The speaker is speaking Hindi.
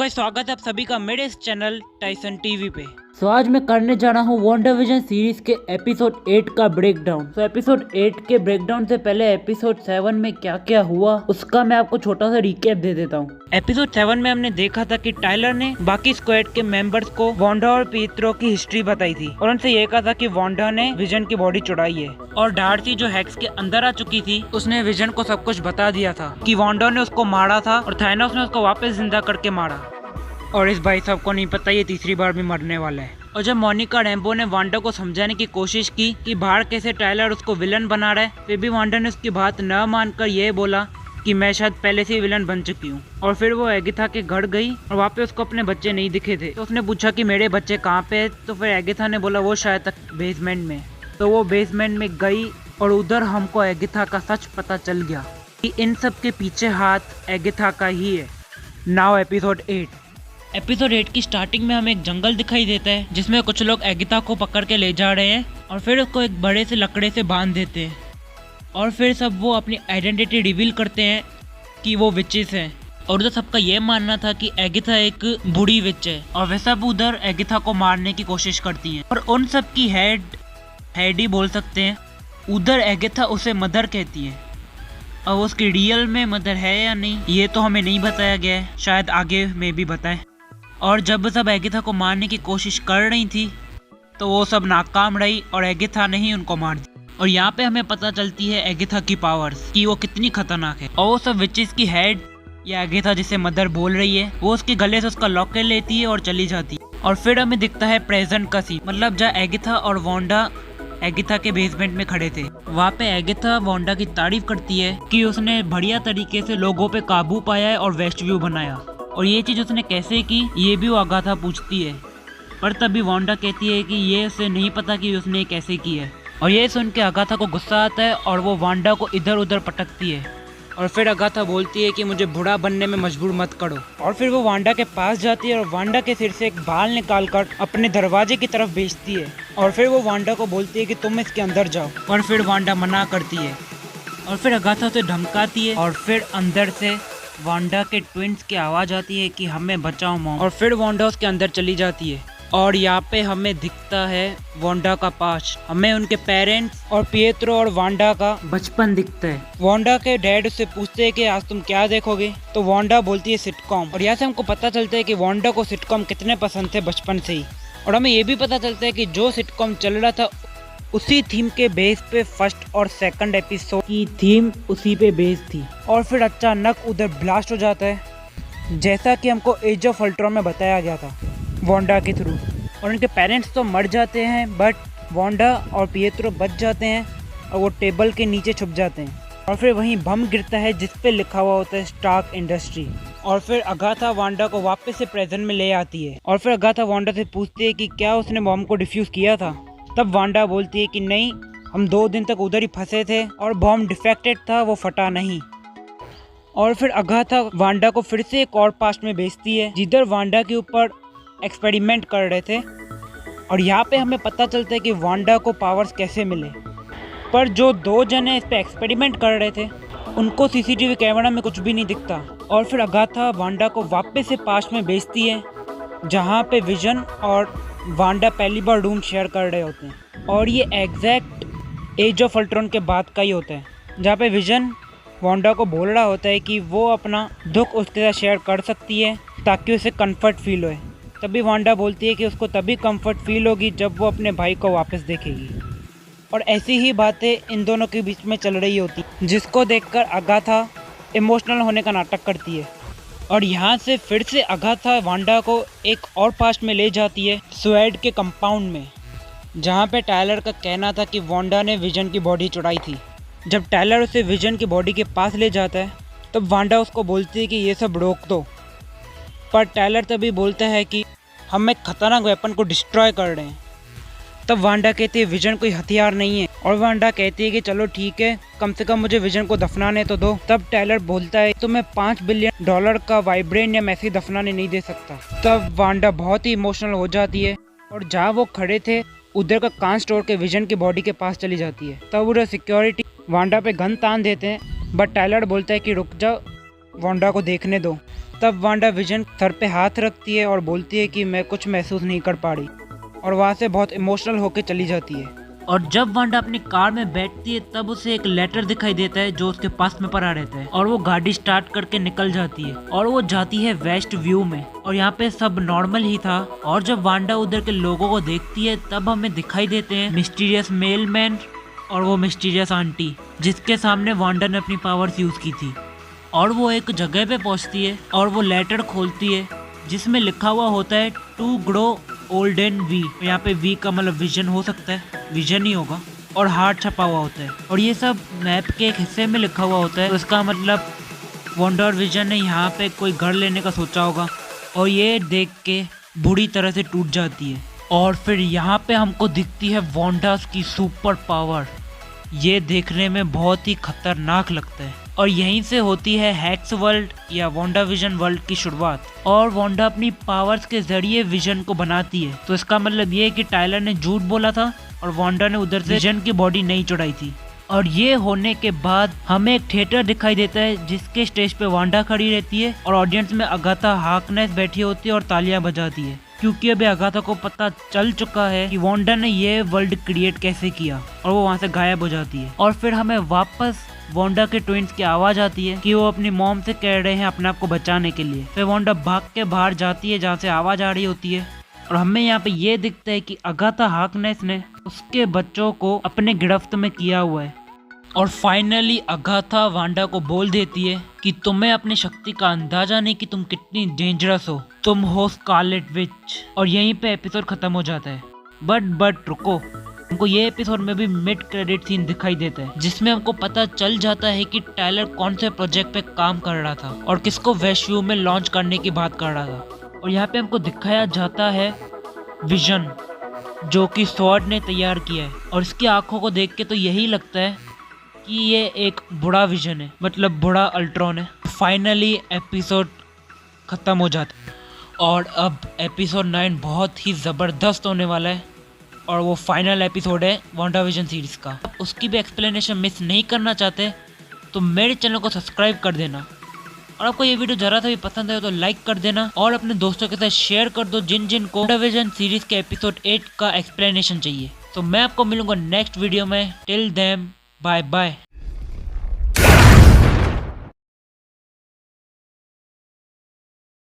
गाइस, स्वागत है आप सभी का मेरे इस चैनल टाइसन टीवी पे। आज मैं करने जा रहा हूँ WandaVision सीरीज के एपिसोड 8 का ब्रेकडाउन। एपिसोड 8 के ब्रेकडाउन से पहले एपिसोड 7 में क्या क्या हुआ उसका मैं आपको छोटा सा रिकैप दे देता हूँ। एपिसोड 7 में हमने देखा था कि टाइलर ने बाकी स्क्वाड के मेंबर्स को वांडा और पीटरो की हिस्ट्री बताई थी और उनसे ये कहा था कि वांडा ने विजन की बॉडी चुराई है और डार्सी जो हैक्स के अंदर आ चुकी थी उसने विजन को सब कुछ बता दिया था कि वांडा ने उसको मारा था और थानोस ने उसको वापस जिंदा करके मारा। और इस भाई साहब को नहीं पता ये तीसरी बार भी मरने वाला है। और जब मोनिका रैम्बो ने वांडा को समझाने की कोशिश की कि बाहर कैसे टाइलर उसको विलन बना रहा है, फिर भी वांडा ने उसकी बात न मानकर ये बोला कि मैं शायद पहले से ही विलन बन चुकी हूँ। और फिर वो एगिथा के घर गई और वहाँ पे उसको अपने बच्चे नहीं दिखे थे। तो उसने पूछा कि मेरे बच्चे कहाँ पे है, तो फिर एगिथा ने बोला वो शायद तक बेसमेंट में। तो वो बेसमेंट में गई और उधर हमको एगिथा का सच पता चल गया कि इन सब के पीछे हाथ एगिथा का ही है। नाउ एपिसोड 8 की स्टार्टिंग में हमें एक जंगल दिखाई देता है जिसमें कुछ लोग एगिथा को पकड़ के ले जा रहे हैं और फिर उसको एक बड़े से लकड़े से बांध देते हैं और फिर सब वो अपनी आइडेंटिटी रिवील करते हैं कि वो विचेस हैं। और उधर सबका ये मानना था कि एगिथा एक बूढ़ी विच है और वे सब उधर एगिथा को मारने की कोशिश करती हैं और उन सब की हेड ही बोल सकते हैं। उधर एगिथा उसे मदर कहती है। अब उसकी रियल में मदर है या नहीं ये तो हमें नहीं बताया गया है, शायद आगे में भी बताएं। और जब सब एगिथा को मारने की कोशिश कर रही थी तो वो सब नाकाम रही और एगिथा ने ही उनको मार दिया। और यहाँ पे हमें पता चलती है एगिथा की पावर्स कि वो कितनी खतरनाक है। और वो सब विचेस की हेड या एगिथा जिसे मदर बोल रही है वो उसके गले से उसका लॉकेट लेती है और चली जाती है। और फिर हमें दिखता है प्रेजेंट का सीन, मतलब जहाँ एगिथा और वांडा एगिथा के बेसमेंट में खड़े थे। वहाँ पे एगिथा वांडा की तारीफ करती है कि उसने बढ़िया तरीके से लोगों पे काबू पाया है और वेस्ट व्यू बनाया। और ये चीज़ उसने कैसे की ये भी वो अगाथा पूछती है, पर तभी वांडा कहती है कि ये उसे नहीं पता कि उसने कैसे की है। और ये सुन के अगाथा को गुस्सा आता है और वो वांडा को इधर उधर पटकती है। और फिर अगाथा बोलती है कि मुझे बूढ़ा बनने में मजबूर मत करो। और फिर वो वांडा के पास जाती है और वांडा के सिर से एक बाल निकाल कर अपने दरवाजे की तरफ भेजती है। और फिर वो वांडा को बोलती है कि तुम इसके अंदर जाओ, और फिर वांडा मना करती है। और फिर अगाथा उसे धमकाती है और फिर अंदर से वांडा के ट्विंस की आवाज़ आती है कि हमें बचाओ मॉम। और फिर वांडा उसके अंदर चली जाती है। और यहाँ पे हमें दिखता है वांडा का पास्ट, हमें उनके पेरेंट्स और पिएत्रो और वांडा का बचपन दिखता है। वांडा के डैड उससे पूछते हैं कि आज तुम क्या देखोगे, तो वांडा बोलती है सिटकॉम। और यहाँ से हमको पता चलता है कि वांडा को सिटकॉम कितने पसंद थे बचपन से ही। और हमें ये भी पता चलता है कि जो सिटकॉम चल रहा था उसी थीम के बेस पे फर्स्ट और सेकंड एपिसोड की थीम उसी पे बेस थी। और फिर अचानक उधर ब्लास्ट हो जाता है जैसा कि हमको एज ऑफ अल्ट्रॉन में बताया गया था वांडा के थ्रू। और उनके पेरेंट्स तो मर जाते हैं बट वांडा और पिएत्रो बच जाते हैं और वो टेबल के नीचे छुप जाते हैं। और फिर वहीं बम गिरता है जिस पे लिखा हुआ होता है स्टार्क इंडस्ट्री। और फिर अगाथा वांडा को वापस से प्रेजेंट में ले आती है। और फिर अगाथा वांडा से पूछती है कि क्या उसने बम को डिफ्यूज किया था। तब वांडा बोलती है कि नहीं, हम 2 दिन तक उधर ही फंसे थे और बॉम्ब डिफेक्टेड था, वो फटा नहीं। और फिर अगाथा वांडा को फिर से एक और पास्ट में भेजती है जिधर वांडा के ऊपर एक्सपेरिमेंट कर रहे थे। और यहाँ पे हमें पता चलता है कि वांडा को पावर्स कैसे मिले। पर जो 2 जने इस पे एक्सपेरिमेंट कर रहे थे उनको सीसीटीवी कैमरा में कुछ भी नहीं दिखता। और फिर अगाथा वांडा को वापस से पास्ट में भेजती है जहाँ पे विजन और वांडा पहली बार रूम शेयर कर रहे होते हैं। और ये एग्जैक्ट एज ऑफ अल्ट्रॉन के बाद का ही होता है जहाँ पे विजन वांडा को बोल रहा होता है कि वो अपना दुख उसके साथ शेयर कर सकती है ताकि उसे कंफर्ट फील होए। तभी वांडा बोलती है कि उसको तभी कंफर्ट फील होगी जब वो अपने भाई को वापस देखेगी। और ऐसी ही बातें इन दोनों के बीच में चल रही होती जिसको देखकर अगाथा इमोशनल होने का नाटक करती है। और यहाँ से फिर से अगाथा वांडा को एक और पास्ट में ले जाती है स्वेड के कंपाउंड में जहाँ पे टायलर का कहना था कि वांडा ने विजन की बॉडी चुराई थी। जब टायलर उसे विजन की बॉडी के पास ले जाता है तब वांडा उसको बोलती है कि ये सब रोक दो। पर टायलर तभी बोलता है कि हम एक खतरनाक वेपन को डिस्ट्रॉय कर रहे हैं। तब वांडा कहती है विजन कोई हथियार नहीं है। और वांडा कहती है कि चलो ठीक है, कम से कम मुझे विजन को दफनाने तो दो। तब टायलर बोलता है तो मैं $5 बिलियन का वाइब्रेनियम ऐसे दफनाने नहीं दे सकता। तब वांडा बहुत ही इमोशनल हो जाती है और जहाँ वो खड़े थे उधर का कांच तोड़ के विजन की बॉडी के पास चली जाती है। तब उधर सिक्योरिटी वांडा पे गन तान देते हैं बट टायलर बोलता है कि रुक जाओ, वांडा को देखने दो। तब वांडा विजन सर पे हाथ रखती है और बोलती है कि मैं कुछ महसूस नहीं कर पा रही, और वहाँ से बहुत इमोशनल होके चली जाती है। और जब वांडा अपनी कार में बैठती है तब उसे एक लेटर दिखाई देता है जो उसके पास में पड़ा रहता है, और वो गाड़ी स्टार्ट करके निकल जाती है और वो जाती है वेस्ट व्यू में, और यहाँ पे सब नॉर्मल ही था। और जब वांडा उधर के लोगों को देखती है तब हमें दिखाई देते हैं मिस्टीरियस मेलमैन और वो मिस्टीरियस आंटी, जिसके सामने वांडा ने अपनी पावर्स यूज की थी। और वो एक जगह पे पहुंचती है और वो लेटर खोलती है जिसमें लिखा हुआ होता है to grow old and we. यहाँ पे वी का मतलब विजन हो सकता है, विजन ही होगा, और हार्ट छपा हुआ होता है, और ये सब मैप के एक हिस्से में लिखा हुआ होता है। तो इसका मतलब वांडा और विजन ने यहाँ पे कोई घर लेने का सोचा होगा, और ये देख के बुरी तरह से टूट जाती है। और फिर यहाँ पे हमको दिखती है वांडास की सुपर पावर। ये देखने में बहुत ही खतरनाक लगता है, और यहीं से होती है हेक्स वर्ल्ड या वांडा विजन वर्ल्ड की शुरुआत। और वांडा अपनी पावर्स के जरिए विजन को बनाती है। तो इसका मतलब ये है कि टाइलर ने झूठ बोला था और वांडा ने उधर से विजन की बॉडी नहीं चुराई थी। और ये होने के बाद हमें एक थिएटर दिखाई देता है जिसके स्टेज पे वांडा खड़ी रहती है और ऑडियंस में अगाथा हार्कनेस बैठी होती है और तालियां बजाती है, क्योंकि अभी अगाथा को पता चल चुका है कि वांडा ने ये वर्ल्ड क्रिएट कैसे किया, और वो वहाँ से गायब हो जाती है। और फिर हमें वापस वांडा के ट्विंस की आवाज आती है कि वो अपनी मॉम से कह रहे हैं अपने आप को बचाने के लिए। फिर वांडा भाग के बाहर जाती है जहाँ से आवाज आ रही होती है, और हमें यहाँ पे ये दिखता है कि अगाथा हार्कनेस ने उसके बच्चों को अपने गिरफ्त में किया हुआ है। और फाइनली अगाथा वांडा को बोल देती है कि तुम्हें अपनी शक्ति का अंदाजा नहीं कि तुम कितनी डेंजरस हो, तुम हो स्कारलेट विच। और यहीं पे एपिसोड खत्म हो जाता है। बट रुको, हमको ये एपिसोड में भी मिड क्रेडिट सीन दिखाई देता है जिसमें हमको पता चल जाता है कि टाइलर कौन से प्रोजेक्ट पे काम कर रहा था और किसको वेस्ट में लॉन्च करने की बात कर रहा था। और यहाँ पे हमको दिखाया जाता है विजन, जो कि स्वॉर्ड ने तैयार किया है, और इसकी आंखों को देख के तो यही लगता है कि ये एक बुरा विजन है, मतलब बुरा अल्ट्रॉन है। फाइनली एपिसोड खत्म हो जाता है, और अब एपिसोड 9 बहुत ही ज़बरदस्त होने वाला है, और वो फाइनल एपिसोड है वांडा विजन सीरीज़ का। उसकी भी एक्सप्लेनेशन मिस नहीं करना चाहते तो मेरे चैनल को सब्सक्राइब कर देना, और आपको ये वीडियो ज़रा सा भी पसंद आए तो लाइक कर देना, और अपने दोस्तों के साथ शेयर कर दो जिन को वांडा विजन सीरीज़ के एपिसोड 8 का एक्सप्लेनेशन चाहिए। तो मैं आपको मिलूंगा नेक्स्ट वीडियो में। Till then bye bye.